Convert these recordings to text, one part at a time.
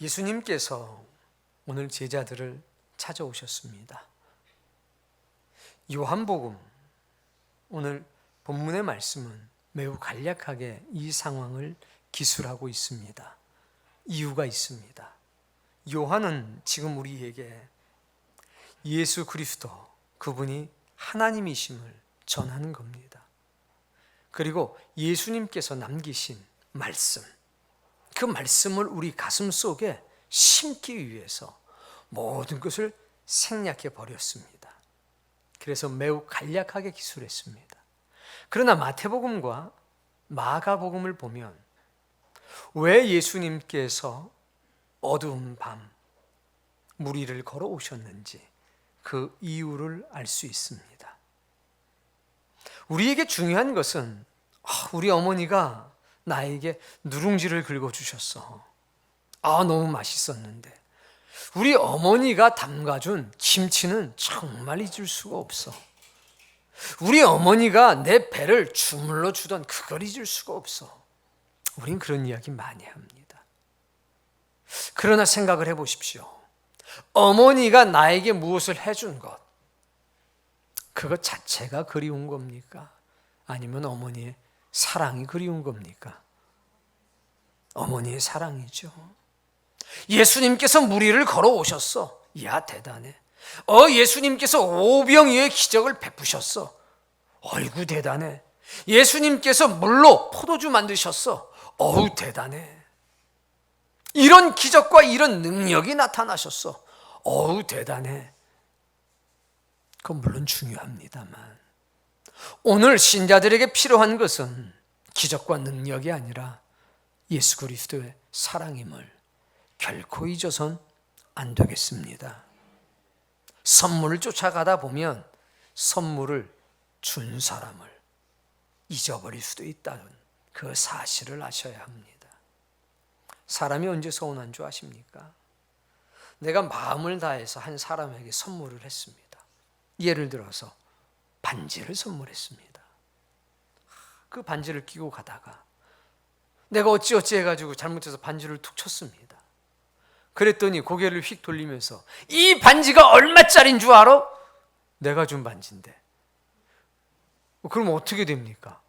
예수님께서 오늘 제자들을 찾아오셨습니다. 요한복음 오늘 본문의 말씀은 매우 간략하게 이 상황을 기술하고 있습니다. 이유가 있습니다. 요한은 지금 우리에게 예수 그리스도, 그분이 하나님이심을 전하는 겁니다. 그리고 예수님께서 남기신 말씀, 그 말씀을 우리 가슴 속에 심기 위해서 모든 것을 생략해 버렸습니다. 그래서 매우 간략하게 기술했습니다. 그러나 마태복음과 마가복음을 보면 왜 예수님께서 어두운 밤 무리를 걸어오셨는지 그 이유를 알 수 있습니다. 우리에게 중요한 것은 우리 어머니가 나에게 누룽지를 긁어주셨어. 너무 맛있었는데 우리 어머니가 담가준 김치는 정말 잊을 수가 없어. 우리 어머니가 내 배를 주물러 주던 그걸 잊을 수가 없어. 우린 그런 이야기 많이 합니다. 그러나 생각을 해보십시오. 어머니가 나에게 무엇을 해준 것, 그것 자체가 그리운 겁니까? 아니면 어머니의 사랑이 그리운 겁니까? 어머니의 사랑이죠. 예수님께서 무리를 걸어오셨어. 이야, 대단해. 예수님께서 오병이어의 기적을 베푸셨어. 어이구, 대단해. 예수님께서 물로 포도주 만드셨어. 어우, 대단해. 이런 기적과 이런 능력이 나타나셨어. 어우, 대단해. 그건 물론 중요합니다만 오늘 신자들에게 필요한 것은 기적과 능력이 아니라 예수 그리스도의 사랑임을 결코 잊어선 안 되겠습니다. 선물을 쫓아가다 보면 선물을 준 사람을 잊어버릴 수도 있다는 그 사실을 아셔야 합니다. 사람이 언제 서운한 줄 아십니까? 내가 마음을 다해서 한 사람에게 선물을 했습니다. 예를 들어서 반지를 선물했습니다. 그 반지를 끼고 가다가 내가 어찌어찌 해가지고 잘못해서 반지를 툭 쳤습니다. 그랬더니 고개를 휙 돌리면서 이 반지가 얼마짜린 줄 알아? 내가 준 반지인데. 그럼 어떻게 됩니까?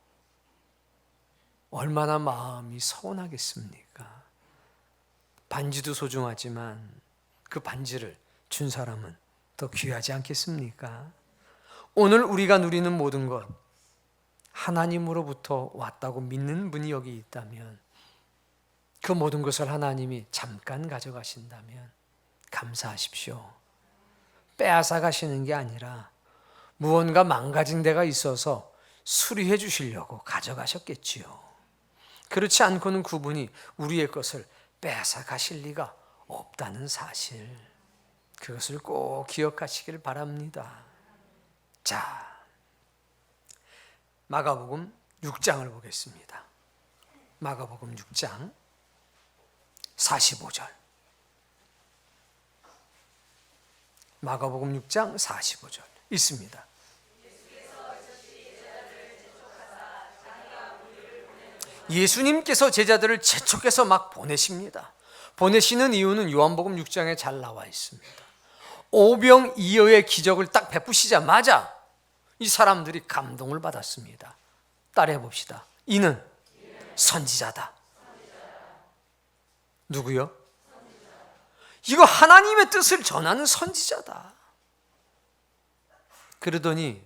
얼마나 마음이 서운하겠습니까? 반지도 소중하지만 그 반지를 준 사람은 더 귀하지 않겠습니까? 오늘 우리가 누리는 모든 것 하나님으로부터 왔다고 믿는 분이 여기 있다면 그 모든 것을 하나님이 잠깐 가져가신다면 감사하십시오. 빼앗아 가시는 게 아니라 무언가 망가진 데가 있어서 수리해 주시려고 가져가셨겠지요. 그렇지 않고는 그분이 우리의 것을 빼앗아 가실 리가 없다는 사실, 그것을 꼭 기억하시길 바랍니다. 자, 마가복음 6장을 보겠습니다. 마가복음 6장 45절. 마가복음 6장 45절 있습니다. 예수님께서 제자들을 재촉해서 막 보내십니다. 보내시는 이유는 요한복음 6장에 잘 나와 있습니다. 오병이어의 기적을 딱 베푸시자마자 이 사람들이 감동을 받았습니다. 따라해 봅시다. 이는 선지자다. 누구요? 이거 하나님의 뜻을 전하는 선지자다. 그러더니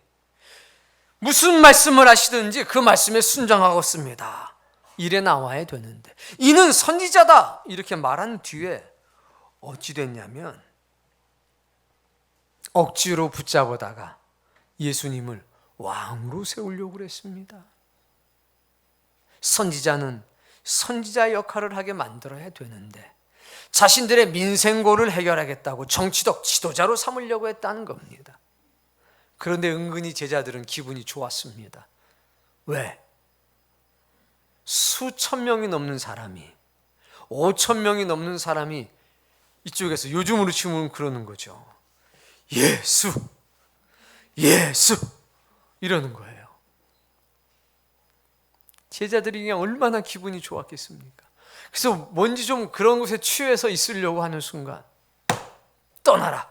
무슨 말씀을 하시든지 그 말씀에 순종하겠습니다. 이래 나와야 되는데 이는 선지자다 이렇게 말한 뒤에 어찌 됐냐면 억지로 붙잡아다가 예수님을 왕으로 세우려고 그랬습니다. 선지자는 선지자 역할을 하게 만들어야 되는데 자신들의 민생고를 해결하겠다고 정치적 지도자로 삼으려고 했다는 겁니다. 그런데 은근히 제자들은 기분이 좋았습니다. 왜? 수천 명이 넘는 사람이, 5천 명이 넘는 사람이 이쪽에서 요즘으로 치면 그러는 거죠. 예수, 예수 이러는 거예요. 제자들이 그냥 얼마나 기분이 좋았겠습니까? 그래서 뭔지 좀 그런 곳에 취해서 있으려고 하는 순간 떠나라.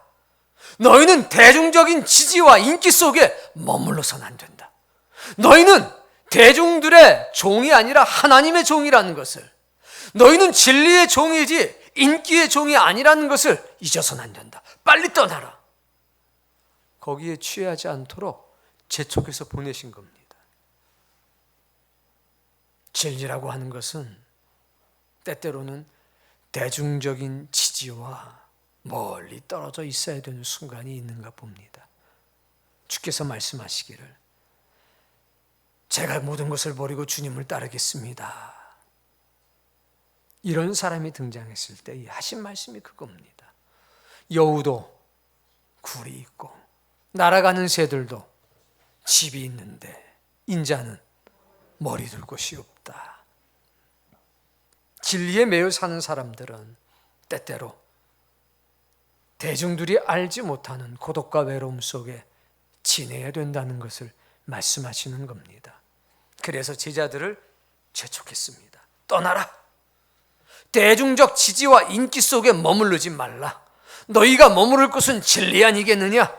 너희는 대중적인 지지와 인기 속에 머물러서는 안 된다. 너희는 대중들의 종이 아니라 하나님의 종이라는 것을, 너희는 진리의 종이지 인기의 종이 아니라는 것을 잊어서는 안 된다. 빨리 떠나라. 거기에 취하지 않도록 재촉해서 보내신 겁니다. 진리라고 하는 것은 때때로는 대중적인 지지와 멀리 떨어져 있어야 되는 순간이 있는가 봅니다. 주께서 말씀하시기를 제가 모든 것을 버리고 주님을 따르겠습니다. 이런 사람이 등장했을 때 하신 말씀이 그겁니다. 여우도 굴이 있고 날아가는 새들도 집이 있는데 인자는 머리 둘 곳이 없다. 진리에 매여 사는 사람들은 때때로 대중들이 알지 못하는 고독과 외로움 속에 지내야 된다는 것을 말씀하시는 겁니다. 그래서 제자들을 재촉했습니다. 떠나라. 대중적 지지와 인기 속에 머무르지 말라. 너희가 머무를 곳은 진리 아니겠느냐?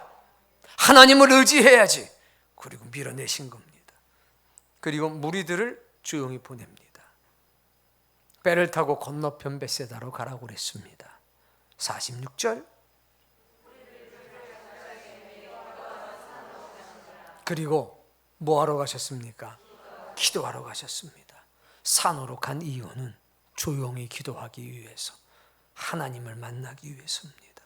하나님을 의지해야지. 그리고 밀어내신 겁니다. 그리고 무리들을 조용히 보냅니다. 배를 타고 건너편 벳세다로 가라고 그랬습니다. 46절. 그리고 뭐하러 가셨습니까? 기도하러 가셨습니다. 산으로 간 이유는 조용히 기도하기 위해서, 하나님을 만나기 위해서입니다.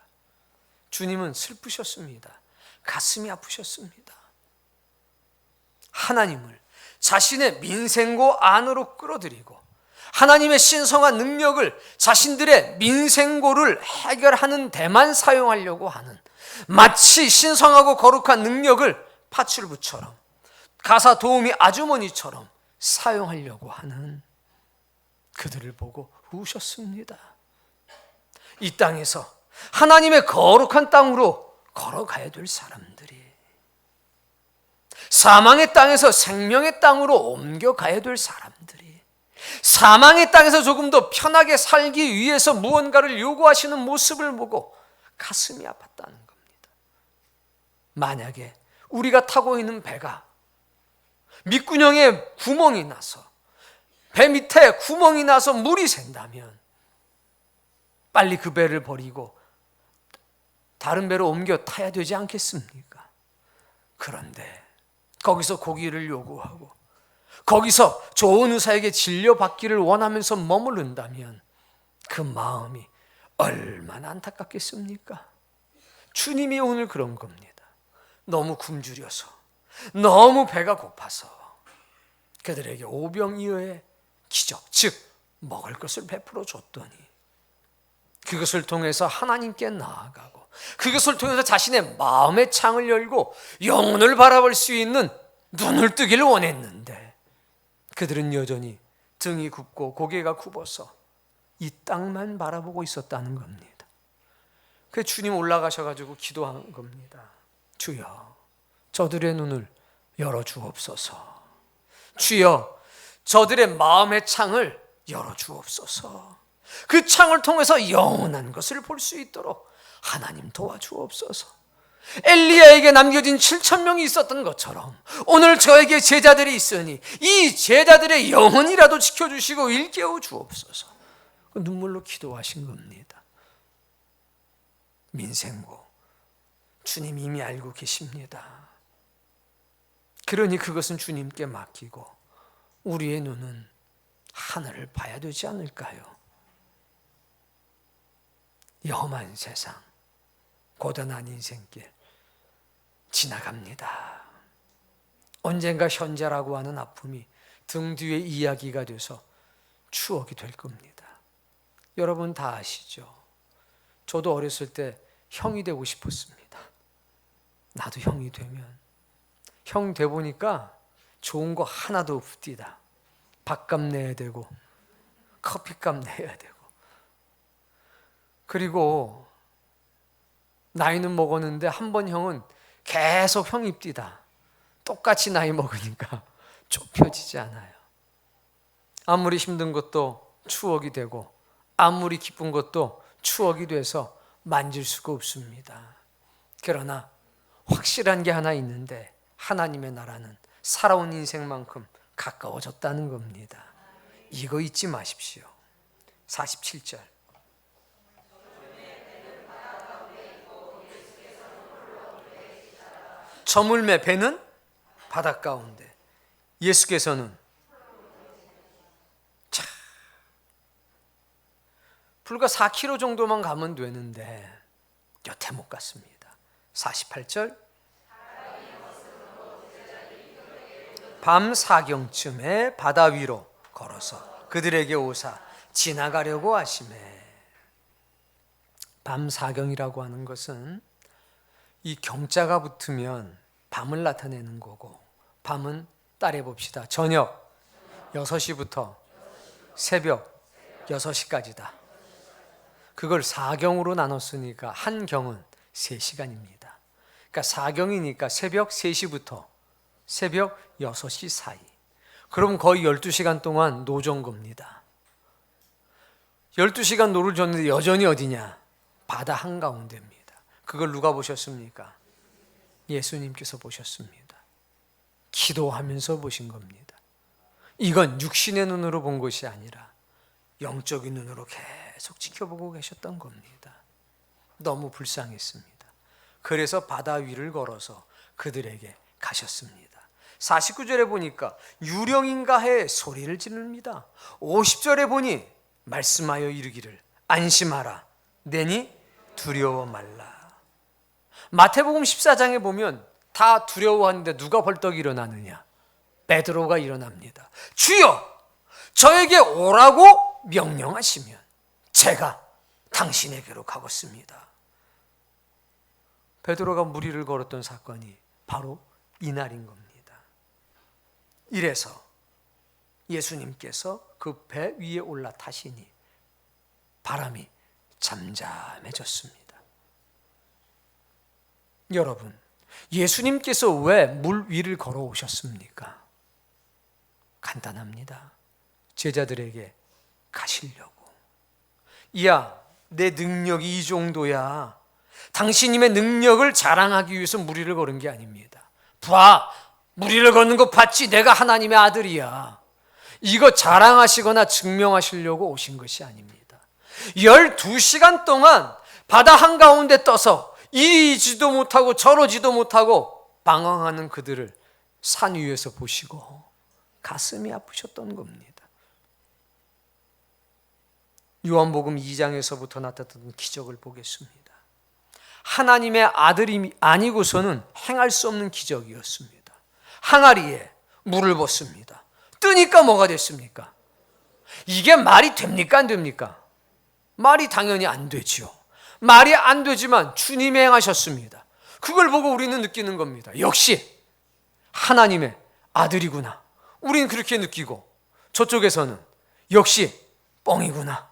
주님은 슬프셨습니다. 가슴이 아프셨습니다. 하나님을 자신의 민생고 안으로 끌어들이고 하나님의 신성한 능력을 자신들의 민생고를 해결하는 데만 사용하려고 하는, 마치 신성하고 거룩한 능력을 파출부처럼 가사 도우미 아주머니처럼 사용하려고 하는 그들을 보고 우셨습니다. 이 땅에서 하나님의 거룩한 땅으로 걸어가야 될 사람들이 사망의 땅에서 생명의 땅으로 옮겨가야 될 사람들이 사망의 땅에서 조금 더 편하게 살기 위해서 무언가를 요구하시는 모습을 보고 가슴이 아팠다는 겁니다. 만약에 우리가 타고 있는 배가 밑구녕에 구멍이 나서, 배 밑에 구멍이 나서 물이 샌다면 빨리 그 배를 버리고 다른 배로 옮겨 타야 되지 않겠습니까? 그런데 거기서 고기를 요구하고 거기서 좋은 의사에게 진료받기를 원하면서 머무른다면 그 마음이 얼마나 안타깝겠습니까? 주님이 오늘 그런 겁니다. 너무 굶주려서, 너무 배가 고파서 그들에게 오병이어의 기적, 즉 먹을 것을 베풀어 줬더니 그것을 통해서 하나님께 나아가고 그것을 통해서 자신의 마음의 창을 열고 영혼을 바라볼 수 있는 눈을 뜨기를 원했는데 그들은 여전히 등이 굽고 고개가 굽어서 이 땅만 바라보고 있었다는 겁니다. 그래서 주님 올라가셔가지고 기도한 겁니다. 주여, 저들의 눈을 열어주옵소서. 주여, 저들의 마음의 창을 열어주옵소서. 그 창을 통해서 영원한 것을 볼 수 있도록 하나님 도와주옵소서. 엘리야에게 남겨진 7,000명이 있었던 것처럼 오늘 저에게 제자들이 있으니 이 제자들의 영혼이라도 지켜주시고 일깨워 주옵소서. 눈물로 기도하신 겁니다. 민생고 주님 이미 알고 계십니다. 그러니 그것은 주님께 맡기고 우리의 눈은 하늘을 봐야 되지 않을까요? 험한 세상, 고단한 인생길 지나갑니다. 언젠가 현재라고 하는 아픔이 등 뒤에 이야기가 돼서 추억이 될 겁니다. 여러분 다 아시죠? 저도 어렸을 때 형이 되고 싶었습니다. 나도 형이 되면, 형 돼 보니까 좋은 거 하나도 없디다. 밥값 내야 되고 커피값 내야 되고, 그리고 나이는 먹었는데 한 번 형은 계속 형입디다. 똑같이 나이 먹으니까 좁혀지지 않아요. 아무리 힘든 것도 추억이 되고 아무리 기쁜 것도 추억이 돼서 만질 수가 없습니다. 그러나 확실한 게 하나 있는데 하나님의 나라는 살아온 인생만큼 가까워졌다는 겁니다. 이거 잊지 마십시오. 47절. 저물매 배는 바닷 가운데, 예수께서는 불과 4km 정도만 가면 되는데 여태 못 갔습니다. 48절. 밤 사경쯤에 바다 위로 걸어서 그들에게 오사 지나가려고 하시매. 밤 사경이라고 하는 것은 이 경자가 붙으면 밤을 나타내는 거고, 밤은 따라해 봅시다. 저녁 6시부터 새벽 6시까지다. 그걸 사경으로 나눴으니까 한 경은 3시간입니다. 그러니까 사경이니까 새벽 3시부터 새벽 6시 사이. 그럼 거의 12시간 동안 노전 겁니다. 12시간 노를 줬는데 여전히 어디냐? 바다 한가운데입니다. 그걸 누가 보셨습니까? 예수님께서 보셨습니다. 기도하면서 보신 겁니다. 이건 육신의 눈으로 본 것이 아니라 영적인 눈으로 계속 지켜보고 계셨던 겁니다. 너무 불쌍했습니다. 그래서 바다 위를 걸어서 그들에게 가셨습니다. 49절에 보니까 유령인가 해 소리를 지릅니다. 50절에 보니 말씀하여 이르기를 안심하라 내니 두려워 말라. 마태복음 14장에 보면 다 두려워하는데 누가 벌떡 일어나느냐? 베드로가 일어납니다. 주여 저에게 오라고 명령하시면 제가 당신에게로 가겠습니다. 베드로가 무리를 걸었던 사건이 바로 이날인 겁니다. 이래서 예수님께서 그 배 위에 올라타시니 바람이 잠잠해졌습니다. 여러분, 예수님께서 왜 물 위를 걸어오셨습니까? 간단합니다. 제자들에게 가시려고. 야, 내 능력이 이 정도야. 당신님의 능력을 자랑하기 위해서 무리를 걸은 게 아닙니다. 봐, 무리를 걷는 거 봤지? 내가 하나님의 아들이야. 이거 자랑하시거나 증명하시려고 오신 것이 아닙니다. 12시간 동안 바다 한가운데 떠서 이리지도 못하고 저러지도 못하고 방황하는 그들을 산 위에서 보시고 가슴이 아프셨던 겁니다. 요한복음 2장에서부터 나타났던 기적을 보겠습니다. 하나님의 아들이 아니고서는 행할 수 없는 기적이었습니다. 항아리에 물을 붓습니다. 뜨니까 뭐가 됐습니까? 이게 말이 됩니까? 안 됩니까? 말이 당연히 안 되지요. 말이 안 되지만 주님이 행하셨습니다. 그걸 보고 우리는 느끼는 겁니다. 역시 하나님의 아들이구나. 우리는 그렇게 느끼고 저쪽에서는 역시 뻥이구나.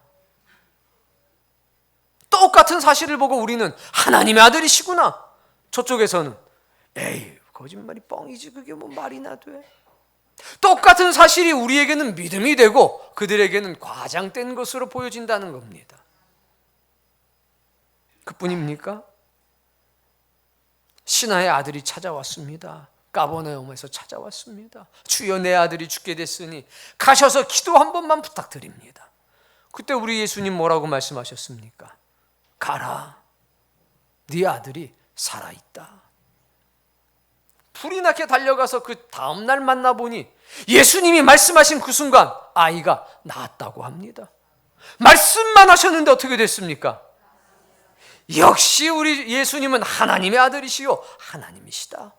똑같은 사실을 보고 우리는 하나님의 아들이시구나. 저쪽에서는 에이 거짓말이 뻥이지 그게 뭐 말이나 돼. 똑같은 사실이 우리에게는 믿음이 되고 그들에게는 과장된 것으로 보여진다는 겁니다. 그뿐입니까? 신하의 아들이 찾아왔습니다. 가버나움에서 찾아왔습니다. 주여 내 아들이 죽게 됐으니 가셔서 기도 한 번만 부탁드립니다. 그때 우리 예수님 뭐라고 말씀하셨습니까? 가라, 네 아들이 살아있다. 불이 나게 달려가서 그 다음날 만나보니 예수님이 말씀하신 그 순간 아이가 낳았다고 합니다. 말씀만 하셨는데 어떻게 됐습니까? 역시 우리 예수님은 하나님의 아들이시요 하나님이시다.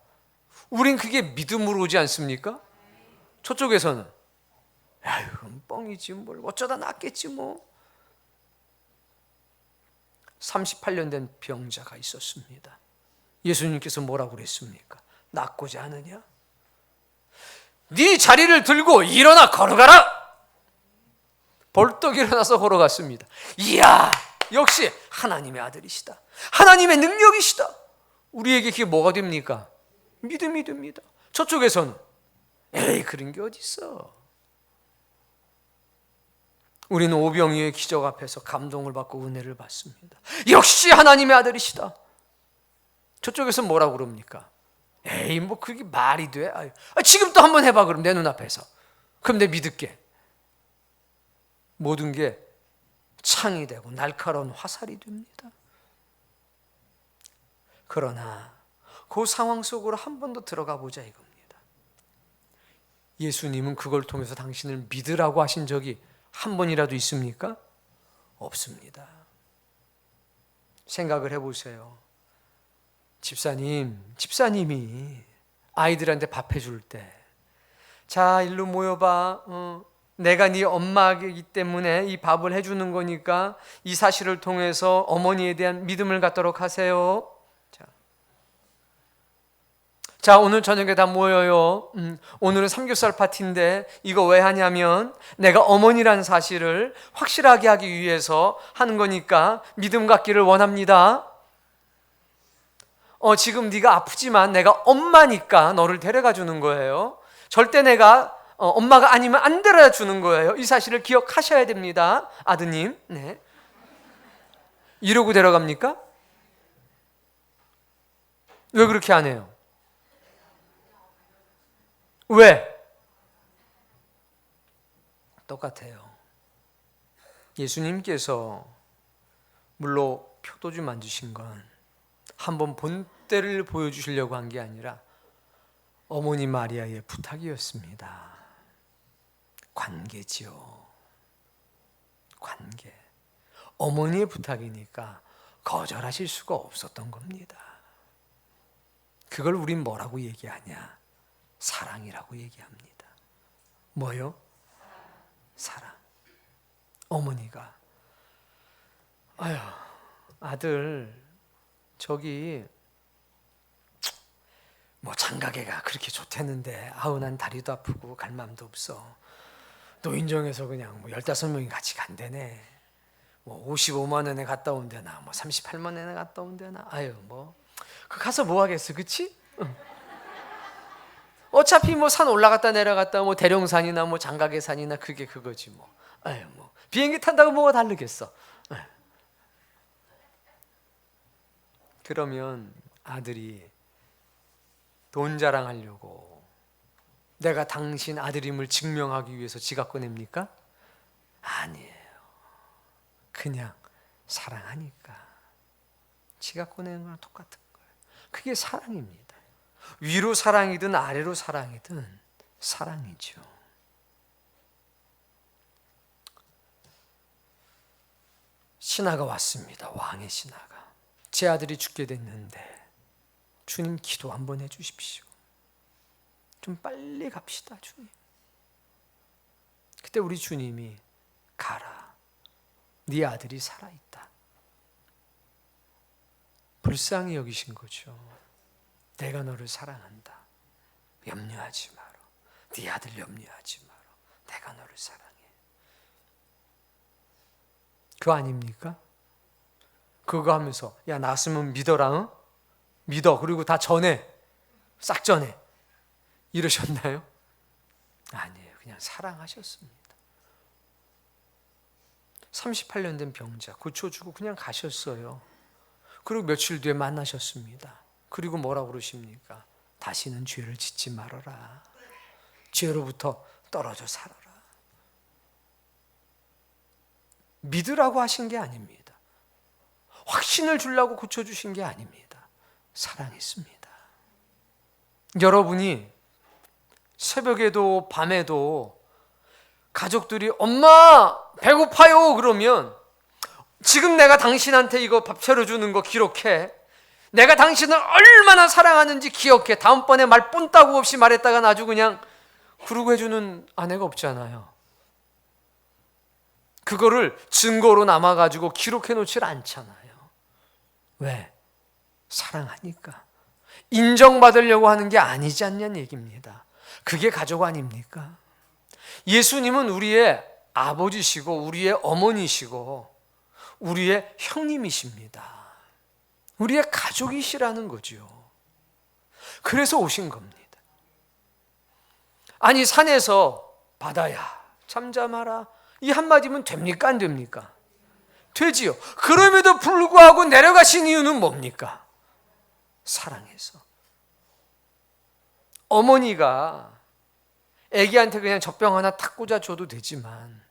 우린 그게 믿음으로 오지 않습니까? 저쪽에서는 아유 뻥이지 뭘 어쩌다 낫겠지 뭐. 38년 된 병자가 있었습니다. 예수님께서 뭐라고 그랬습니까? 낫고자 하느냐? 네 자리를 들고 일어나 걸어가라. 벌떡 일어나서 걸어갔습니다. 이야 역시 하나님의 아들이시다. 하나님의 능력이시다. 우리에게 그게 뭐가 됩니까? 믿음이 됩니다. 저쪽에서는 에이 그런 게 어디 있어. 우리는 오병이어의 기적 앞에서 감동을 받고 은혜를 받습니다. 역시 하나님의 아들이시다. 저쪽에서 뭐라고 그럽니까? 에이, 뭐 그게 말이 돼? 지금 또 한번 해봐, 그럼 내 눈앞에서. 그럼 내 믿을게. 모든 게 창이 되고 날카로운 화살이 됩니다. 그러나 그 상황 속으로 한 번 더 들어가 보자 이겁니다. 예수님은 그걸 통해서 당신을 믿으라고 하신 적이 한 번이라도 있습니까? 없습니다. 생각을 해보세요. 집사님이 아이들한테 밥 해줄 때, 자, 일로 모여봐. 내가 네 엄마이기 때문에 이 밥을 해주는 거니까 이 사실을 통해서 어머니에 대한 믿음을 갖도록 하세요. 자, 오늘 저녁에 다 모여요. 오늘은 삼겹살 파티인데 이거 왜 하냐면 내가 어머니라는 사실을 확실하게 하기 위해서 하는 거니까 믿음 갖기를 원합니다. 지금 네가 아프지만 내가 엄마니까 너를 데려가 주는 거예요. 절대 내가 엄마가 아니면 안 데려다 주는 거예요. 이 사실을 기억하셔야 됩니다, 아드님. 네. 이러고 데려갑니까? 왜 그렇게 안 해요? 왜? 똑같아요. 예수님께서 물로 표도주 만드신 건 한번 본때를 보여주시려고 한 게 아니라 어머니 마리아의 부탁이었습니다. 관계지요. 관계. 어머니의 부탁이니까 거절하실 수가 없었던 겁니다. 그걸 우린 뭐라고 얘기하냐? 사랑이라고 얘기합니다. 뭐요? 사랑. 어머니가 아유, 아들 저기 뭐 장가게가 그렇게 좋댔는데 아우 난 다리도 아프고 갈 맘도 없어. 노인정에서 그냥 뭐 15명이 같이 간대네. 뭐 55만 원에 갔다 온대나 뭐 38만 원에 갔다 온대나. 아유 뭐 그 가서 뭐 하겠어, 그치? 응. 어차피 뭐 산 올라갔다 내려갔다 뭐 대룡산이나 뭐 장가계산이나 그게 그거지 뭐. 아유 뭐 비행기 탄다고 뭐가 다르겠어. 아유. 그러면 아들이 돈 자랑하려고 내가 당신 아들임을 증명하기 위해서 지갑 꺼냅니까? 아니에요. 그냥 사랑하니까 지갑 꺼내는 거랑 똑같은 거예요. 그게 사랑입니다. 위로 사랑이든 아래로 사랑이든 사랑이죠. 신하가 왔습니다. 왕의 신하가. 제 아들이 죽게 됐는데 주님 기도 한번 해주십시오. 좀 빨리 갑시다, 주님. 그때 우리 주님이 가라. 네 아들이 살아있다. 불쌍히 여기신 거죠. 내가 너를 사랑한다. 염려하지 마라. 네 아들 염려하지 마라. 내가 너를 사랑해. 그거 아닙니까? 그거 하면서 야 낳았으면 믿어라. 응? 믿어. 그리고 다 전해. 싹 전해. 이러셨나요? 아니에요. 그냥 사랑하셨습니다. 38년 된 병자 고쳐주고 그냥 가셨어요. 그리고 며칠 뒤에 만나셨습니다. 그리고 뭐라고 그러십니까? 다시는 죄를 짓지 말아라. 죄로부터 떨어져 살아라. 믿으라고 하신 게 아닙니다. 확신을 주려고 고쳐주신 게 아닙니다. 사랑했습니다. 여러분이 새벽에도 밤에도 가족들이 엄마 배고파요 그러면 지금 내가 당신한테 이거 밥 차려주는 거 기록해. 내가 당신을 얼마나 사랑하는지 기억해. 다음번에 말 뻔따구 없이 말했다가 아주 그냥 그러고 해주는 아내가 없잖아요. 그거를 증거로 남아가지고 기록해 놓질 않잖아요. 왜? 사랑하니까. 인정받으려고 하는 게 아니지 않냐는 얘기입니다. 그게 가족 아닙니까? 예수님은 우리의 아버지시고 우리의 어머니시고 우리의 형님이십니다. 우리의 가족이시라는 거죠. 그래서 오신 겁니다. 아니 산에서 바다야 잠잠하라 이 한마디면 됩니까? 안 됩니까? 되지요. 그럼에도 불구하고 내려가신 이유는 뭡니까? 사랑해서. 어머니가 아기한테 그냥 젖병 하나 탁 꽂아줘도 되지만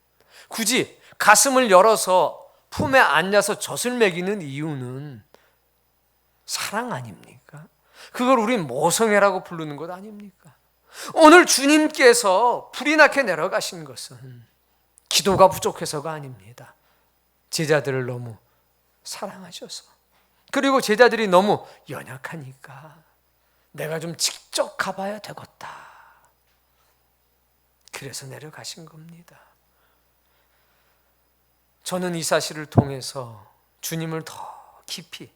굳이 가슴을 열어서 품에 앉아서 젖을 먹이는 이유는 사랑 아닙니까? 그걸 우린 모성애라고 부르는 것 아닙니까? 오늘 주님께서 불이 나게 내려가신 것은 기도가 부족해서가 아닙니다. 제자들을 너무 사랑하셔서, 그리고 제자들이 너무 연약하니까 내가 좀 직접 가봐야 되겠다. 그래서 내려가신 겁니다. 저는 이 사실을 통해서 주님을 더 깊이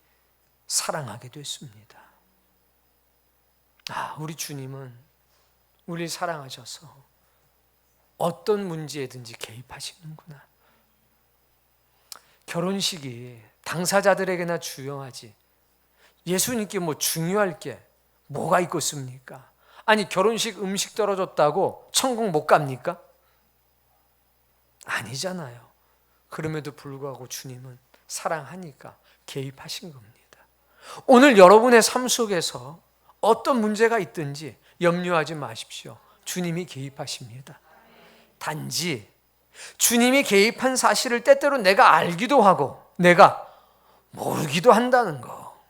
사랑하게 됐습니다. 우리 주님은 우리를 사랑하셔서 어떤 문제에든지 개입하시는구나. 결혼식이 당사자들에게나 중요하지 예수님께 뭐 중요할 게 뭐가 있겠습니까? 아니, 결혼식 음식 떨어졌다고 천국 못 갑니까? 아니잖아요. 그럼에도 불구하고 주님은 사랑하니까 개입하신 겁니다. 오늘 여러분의 삶 속에서 어떤 문제가 있든지 염려하지 마십시오. 주님이 개입하십니다. 단지 주님이 개입한 사실을 때때로 내가 알기도 하고 내가 모르기도 한다는 거.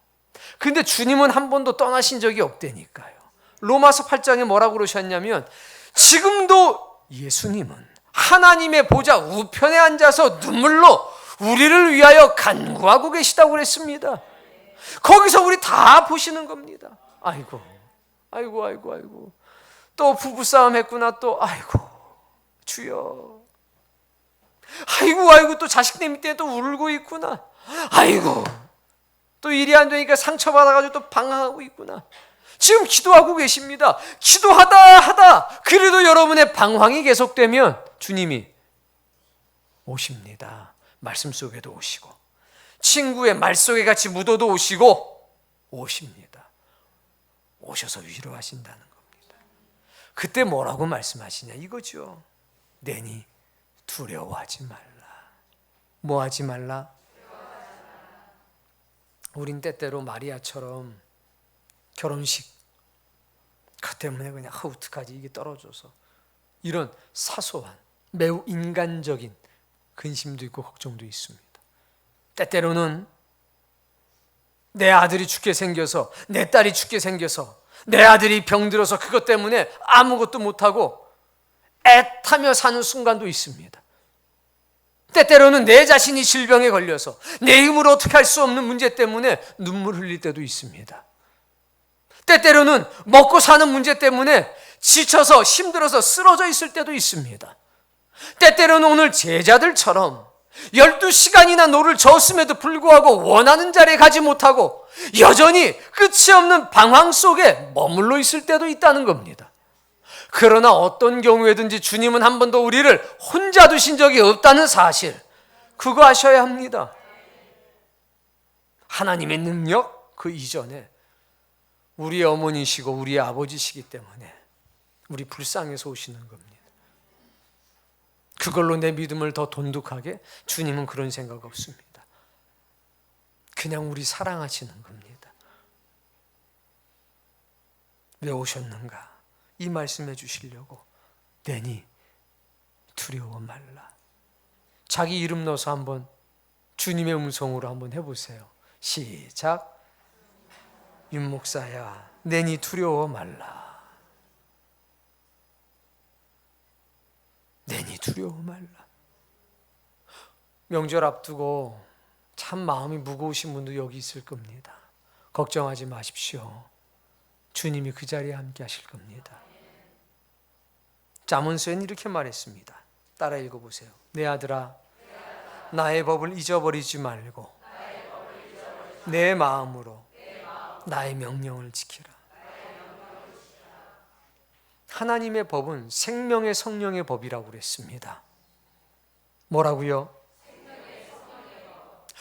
근데 주님은 한 번도 떠나신 적이 없다니까요. 로마서 8장에 뭐라고 그러셨냐면 지금도 예수님은 하나님의 보좌 우편에 앉아서 눈물로 우리를 위하여 간구하고 계시다고 그랬습니다. 거기서 우리 다 보시는 겁니다. 아이고 또 부부싸움 했구나. 또 아이고 주여, 아이고 또 자식들 밑에 또 울고 있구나. 아이고 또 일이 안 되니까 상처받아가지고 또 방황하고 있구나. 지금 기도하고 계십니다. 기도하다 그래도 여러분의 방황이 계속되면 주님이 오십니다. 말씀 속에도 오시고 친구의 말 속에 같이 묻어도 오시고 오십니다. 오셔서 위로하신다는 겁니다. 그때 뭐라고 말씀하시냐 이거죠. 내니 두려워하지 말라. 뭐 하지 말라? 우린 때때로 마리아처럼 결혼식 그 때문에 그냥 어떡하지 이게 떨어져서 이런 사소한 매우 인간적인 근심도 있고 걱정도 있습니다. 때때로는 내 아들이 죽게 생겨서, 내 딸이 죽게 생겨서, 내 아들이 병들어서 그것 때문에 아무것도 못하고 애타며 사는 순간도 있습니다. 때때로는 내 자신이 질병에 걸려서 내 힘으로 어떻게 할 수 없는 문제 때문에 눈물 흘릴 때도 있습니다. 때때로는 먹고 사는 문제 때문에 지쳐서 힘들어서 쓰러져 있을 때도 있습니다. 때때로는 오늘 제자들처럼 12시간이나 노를 저었음에도 불구하고 원하는 자리에 가지 못하고 여전히 끝이 없는 방황 속에 머물러 있을 때도 있다는 겁니다. 그러나 어떤 경우에든지 주님은 한 번도 우리를 혼자 두신 적이 없다는 사실, 그거 아셔야 합니다. 하나님의 능력 그 이전에 우리의 어머니시고 우리의 아버지시기 때문에 우리 불쌍해서 오시는 겁니다. 그걸로 내 믿음을 더 돈독하게, 주님은 그런 생각 없습니다. 그냥 우리 사랑하시는 겁니다. 왜 오셨는가? 이 말씀해 주시려고. 내니 두려워 말라. 자기 이름 넣어서 한번 주님의 음성으로 한번 해보세요. 시작. 윤 목사야, 내니 두려워 말라. 내니 두려워 말라. 명절 앞두고 참 마음이 무거우신 분도 여기 있을 겁니다. 걱정하지 마십시오. 주님이 그 자리에 함께 하실 겁니다. 잠언서에는 이렇게 말했습니다. 따라 읽어보세요. 내 아들아, 나의 법을 잊어버리지 말고 내 마음으로 나의 명령을 지키라. 하나님의 법은 생명의 성령의 법이라고 그랬습니다. 뭐라고요?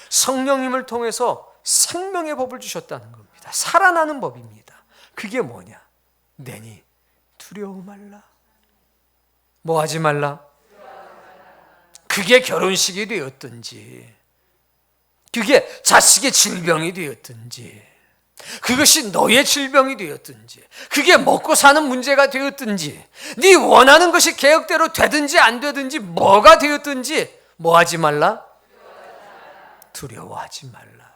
성령님을 통해서 생명의 법을 주셨다는 겁니다. 살아나는 법입니다. 그게 뭐냐? 내니 두려워 말라. 뭐 하지 말라? 그게 결혼식이 되었든지, 그게 자식의 질병이 되었든지, 그것이 너의 질병이 되었든지, 그게 먹고 사는 문제가 되었든지, 네 원하는 것이 계획대로 되든지 안 되든지, 뭐가 되었든지 뭐 하지 말라? 두려워하지 말라.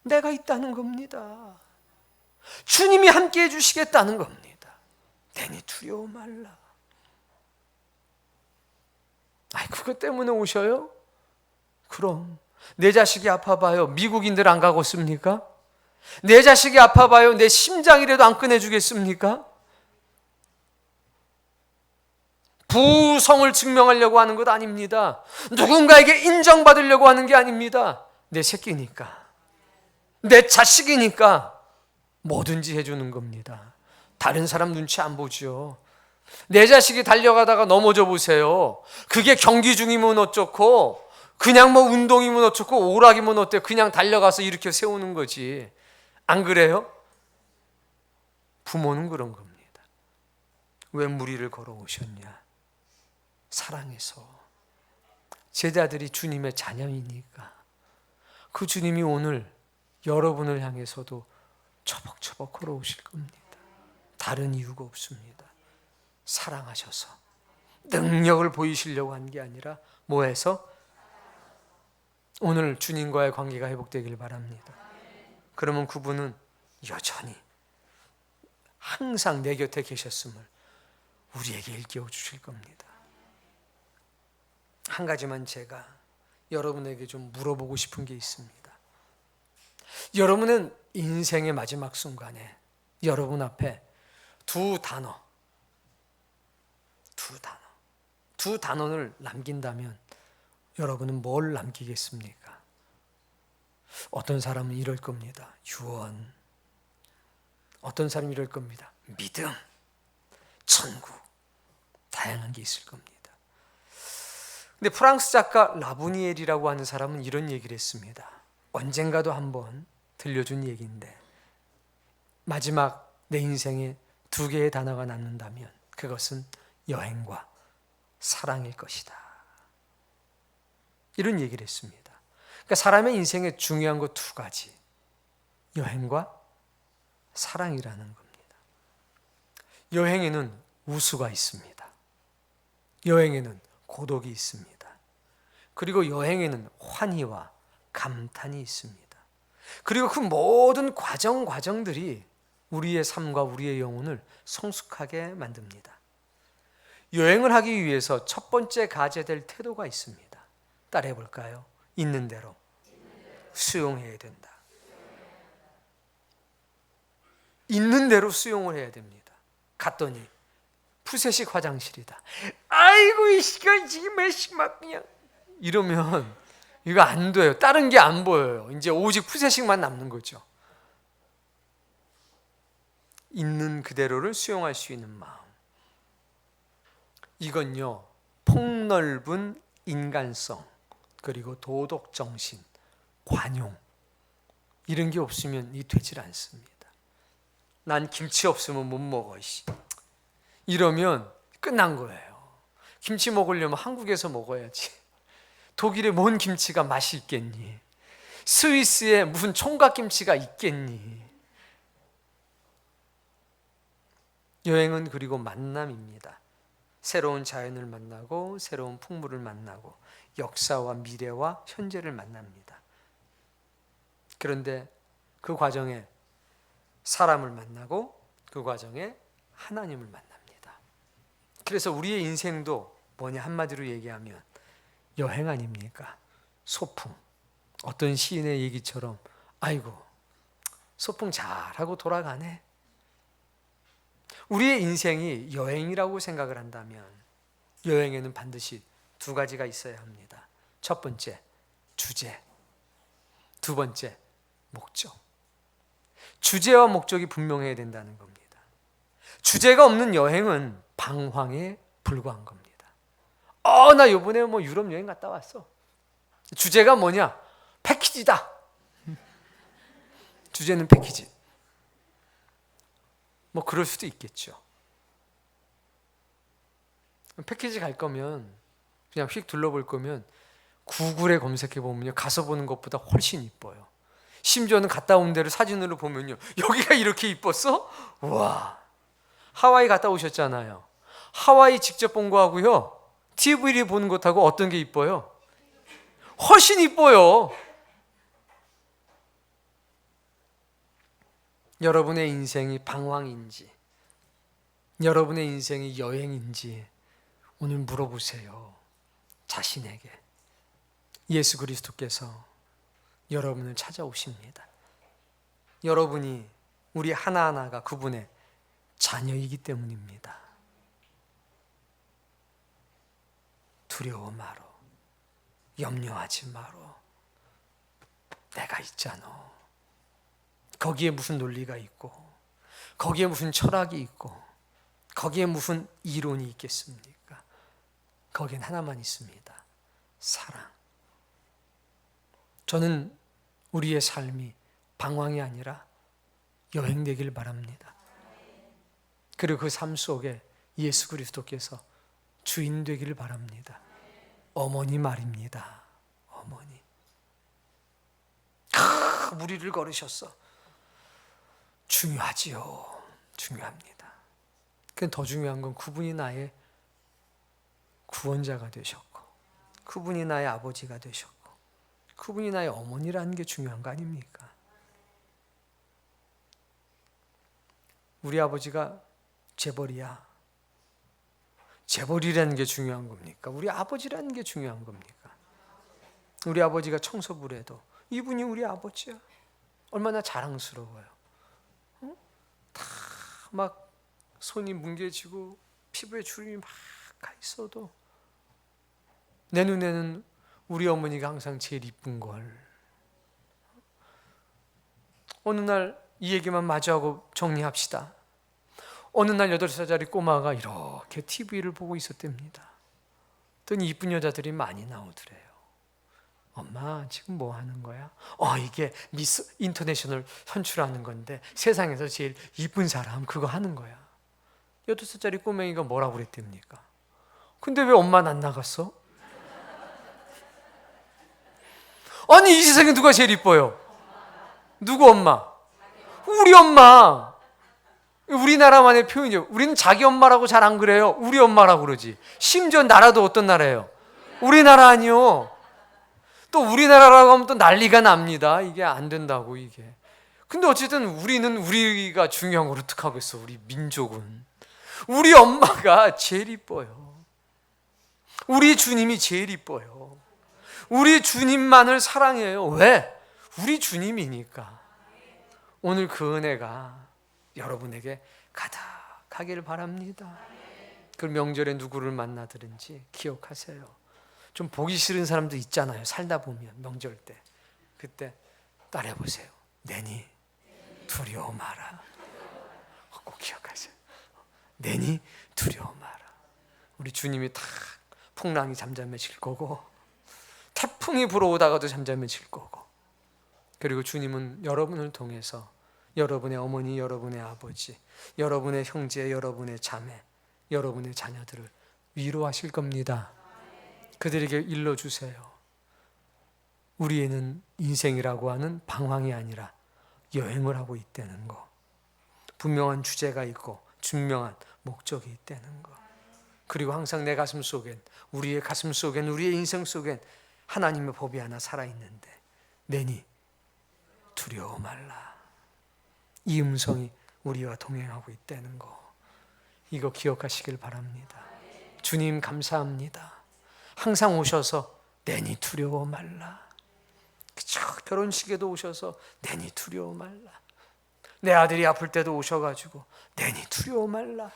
내가 있다는 겁니다. 주님이 함께 해주시겠다는 겁니다. 괜히 두려워 말라. 아이, 그것 때문에 오셔요? 그럼 내 자식이 아파봐요, 미국인들 안 가고 씁니까? 내 자식이 아파봐요, 내 심장이라도 안 꺼내주겠습니까? 부성을 증명하려고 하는 것 아닙니다. 누군가에게 인정받으려고 하는 게 아닙니다. 내 새끼니까, 내 자식이니까 뭐든지 해주는 겁니다. 다른 사람 눈치 안 보죠. 내 자식이 달려가다가 넘어져 보세요. 그게 경기 중이면 어쩌고, 그냥 뭐 운동이면 어쩌고, 오락이면 어때, 그냥 달려가서 일으켜 세우는 거지. 안 그래요? 부모는 그런 겁니다. 왜 무리를 걸어오셨냐? 사랑해서. 제자들이 주님의 자녀이니까. 그 주님이 오늘 여러분을 향해서도 처벅처벅 걸어오실 겁니다. 다른 이유가 없습니다. 사랑하셔서, 능력을 보이시려고 한 게 아니라 뭐해서? 오늘 주님과의 관계가 회복되길 바랍니다. 그러면 그분은 여전히 항상 내 곁에 계셨음을 우리에게 일깨워 주실 겁니다. 한 가지만 제가 여러분에게 좀 물어보고 싶은 게 있습니다. 여러분은 인생의 마지막 순간에 여러분 앞에 두 단원을 남긴다면 여러분은 뭘 남기겠습니까? 어떤 사람은 이럴 겁니다. 유언. 어떤 사람은 이럴 겁니다. 믿음, 천국. 다양한 게 있을 겁니다. 근데 프랑스 작가 라부니엘이라고 하는 사람은 이런 얘기를 했습니다. 언젠가도 한번 들려준 얘기인데, 마지막 내 인생에 두 개의 단어가 남는다면 그것은 여행과 사랑일 것이다. 이런 얘기를 했습니다. 그러니까 사람의 인생에 중요한 것 두 가지, 여행과 사랑이라는 겁니다. 여행에는 우수가 있습니다. 여행에는 고독이 있습니다. 그리고 여행에는 환희와 감탄이 있습니다. 그리고 그 모든 과정들이 우리의 삶과 우리의 영혼을 성숙하게 만듭니다. 여행을 하기 위해서 첫 번째 가져야 될 태도가 있습니다. 따라해 볼까요? 있는 대로 수용해야 된다. 있는 대로 수용을 해야 됩니다. 갔더니 푸세식 화장실이다. 아이고, 이 시간 지금 몇 시막 그냥 이러면 이거 안 돼요. 다른 게 안 보여요. 이제 오직 푸세식만 남는 거죠. 있는 그대로를 수용할 수 있는 마음. 이건요, 폭넓은 인간성, 그리고 도덕정신, 관용, 이런 게 없으면 이 되질 않습니다. 난 김치 없으면 못 먹어. 이러면 끝난 거예요. 김치 먹으려면 한국에서 먹어야지. 독일에 뭔 김치가 맛이 있겠니? 스위스에 무슨 총각김치가 있겠니? 여행은 그리고 만남입니다. 새로운 자연을 만나고 새로운 풍물을 만나고 역사와 미래와 현재를 만납니다. 그런데 그 과정에 사람을 만나고 그 과정에 하나님을 만납니다. 그래서 우리의 인생도 뭐냐, 한마디로 얘기하면 여행 아닙니까? 소풍. 어떤 시인의 얘기처럼 아이고, 소풍 잘하고 돌아가네. 우리의 인생이 여행이라고 생각을 한다면 여행에는 반드시 두 가지가 있어야 합니다. 첫 번째, 주제. 두 번째, 목적. 주제와 목적이 분명해야 된다는 겁니다. 주제가 없는 여행은 방황에 불과한 겁니다. 나 이번에 뭐 유럽 여행 갔다 왔어. 주제가 뭐냐? 패키지다. 주제는 패키지. 뭐 그럴 수도 있겠죠. 패키지 갈 거면 그냥 휙 둘러볼 거면 구글에 검색해 보면요, 가서 보는 것보다 훨씬 이뻐요. 심지어는 갔다 온 데를 사진으로 보면요, 여기가 이렇게 이뻤어? 와, 하와이 갔다 오셨잖아요. 하와이 직접 본 거하고요, TV를 보는 것하고 어떤 게 이뻐요? 훨씬 이뻐요. 여러분의 인생이 방황인지, 여러분의 인생이 여행인지 오늘 물어보세요. 자신에게. 예수 그리스도께서 여러분을 찾아오십니다. 여러분이, 우리 하나하나가 그분의 자녀이기 때문입니다. 두려워 마로. 염려하지 마로. 내가 있잖아. 거기에 무슨 논리가 있고, 거기에 무슨 철학이 있고, 거기에 무슨 이론이 있겠습니까? 거기엔 하나만 있습니다. 사랑. 저는 우리의 삶이 방황이 아니라 여행 되길 바랍니다. 그리고 그 삶 속에 예수 그리스도께서 주인 되기를 바랍니다. 어머니 말입니다. 어머니. 무리를 걸으셨어. 중요하지요. 중요합니다. 더 중요한 건 그분이 나의 구원자가 되셨고, 그분이 나의 아버지가 되셨고, 그분이 나의 어머니라는 게 중요한 거 아닙니까? 우리 아버지가 재벌이야. 재벌이라는 게 중요한 겁니까? 우리 아버지라는 게 중요한 겁니까? 우리 아버지가 청소부래도 이분이 우리 아버지야. 얼마나 자랑스러워요. 다 막 손이 뭉개지고 피부에 주름이 막 가 있어도 내 눈에는 우리 어머니가 항상 제일 이쁜 걸. 어느 날 이 얘기만 마주하고 정리합시다. 어느 날 8살짜리 꼬마가 이렇게 TV를 보고 있었답니다. 그랬더니 이쁜 여자들이 많이 나오더래요. 엄마 지금 뭐 하는 거야? 이게 미스 인터내셔널 선출하는 건데 세상에서 제일 이쁜 사람 그거 하는 거야. 8살짜리 꼬맹이가 뭐라고 그랬답니까? 근데 왜 엄마는 안 나갔어? 아니 이 세상에 누가 제일 이뻐요? 누구 엄마? 우리 엄마. 우리나라만의 표현이요. 우리는 자기 엄마라고 잘 안 그래요. 우리 엄마라고 그러지. 심지어 나라도 어떤 나라예요? 우리나라 아니요. 또 우리나라라고 하면 또 난리가 납니다. 이게 안 된다고 이게. 근데 어쨌든 우리는 우리가 중요한 걸 어떻게 하겠어. 우리 민족은. 우리 엄마가 제일 이뻐요. 우리 주님이 제일 이뻐요. 우리 주님만을 사랑해요. 왜? 우리 주님이니까. 오늘 그 은혜가 여러분에게 가득하기를 바랍니다. 그 명절에 누구를 만나든지 기억하세요. 좀 보기 싫은 사람도 있잖아요. 살다 보면 명절 때. 그때 따라해보세요. 내니 두려워 마라. 꼭 기억하세요. 내니 두려워 마라. 우리 주님이 다 풍랑이 잠잠해질 거고 태풍이 불어오다가도 잠잠해질 거고, 그리고 주님은 여러분을 통해서 여러분의 어머니, 여러분의 아버지, 여러분의 형제, 여러분의 자매, 여러분의 자녀들을 위로하실 겁니다. 그들에게 일러주세요. 우리에는 인생이라고 하는 방황이 아니라 여행을 하고 있다는 거. 분명한 주제가 있고 분명한 목적이 있다는 거. 그리고 항상 내 가슴 속엔, 우리의 가슴 속엔, 우리의 인생 속엔 하나님의 법이 하나 살아있는데 내니 두려워 말라. 이 음성이 우리와 동행하고 있다는 거, 이거 기억하시길 바랍니다. 주님 감사합니다. 항상 오셔서 내니 두려워 말라. 그쵸? 결혼식에도 오셔서 내니 두려워 말라. 내 아들이 아플 때도 오셔가지고 내니 두려워 말라.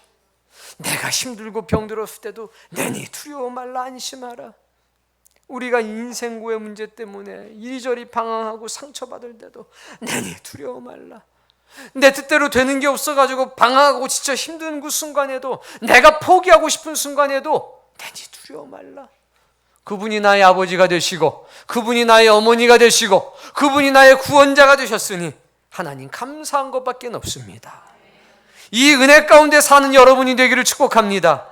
내가 힘들고 병들었을 때도 내니 두려워 말라. 안심하라. 우리가 인생고의 문제 때문에 이리저리 방황하고 상처받을 때도 내니 두려워 말라. 내 뜻대로 되는 게 없어가지고 방황하고 지쳐 힘든 그 순간에도, 내가 포기하고 싶은 순간에도 내니 두려워 말라. 그분이 나의 아버지가 되시고 그분이 나의 어머니가 되시고 그분이 나의 구원자가 되셨으니 하나님 감사한 것밖에 없습니다. 이 은혜 가운데 사는 여러분이 되기를 축복합니다.